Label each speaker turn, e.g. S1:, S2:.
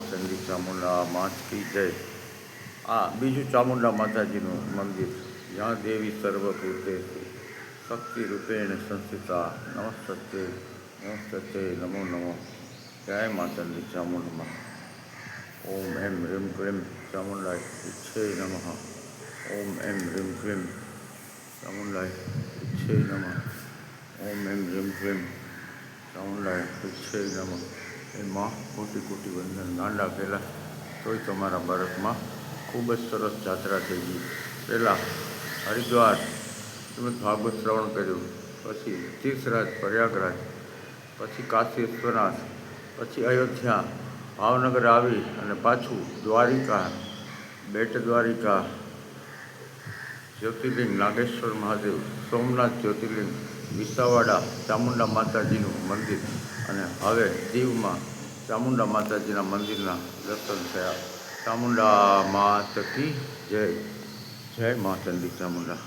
S1: ચંડી ચામુંડા માત કી જય। આ બીજું ચામુંડા માતાજીનું મંદિર, જ્યાં દેવી સર્વભૂતેષુ શક્તિ રૂપેણ સંસ્થિતા। નમસ્તે નમસ્તે નમો નમો। જય મા ચંડી ચામુંડા। ઓમ એમ રીમ ક્રીમ ચામુંડાય ઈચ્છે નમઃ। ઓમ એમ રીમ ક્રીમ ચામુંડાય ઈચ્છે નમઃ। ઓમ એમ રીમ ક્રીમ ચામુંડાય ઈચ્છે નમઃ। એમાં કોટી કોટી વંદન। ગાંડા પહેલાં તોય તમારા બાળકમાં ખૂબ જ સરસ જાત્રા થઈ ગઈ। પહેલાં હરિદ્વાર તેમજ ભાગવત શ્રવણ કર્યું, પછી તીર્થરાજ પ્રયાગરાજ, પછી કાશી વિશ્વનાથ, પછી અયોધ્યા, ભાવનગર આવી અને પાછું દ્વારિકા, બેટ દ્વારિકા, જ્યોતિર્લિંગ નાગેશ્વર મહાદેવ, સોમનાથ જ્યોતિર્લિંગ, વિસાવાડા ચામુંડા માતાજીનું મંદિર અને હવે દીવમાં ચામુંડા માતાજીના મંદિરના દર્શન થયા। ચામુંડા માત કી જય। જય મા ચંડી ચામુંડા।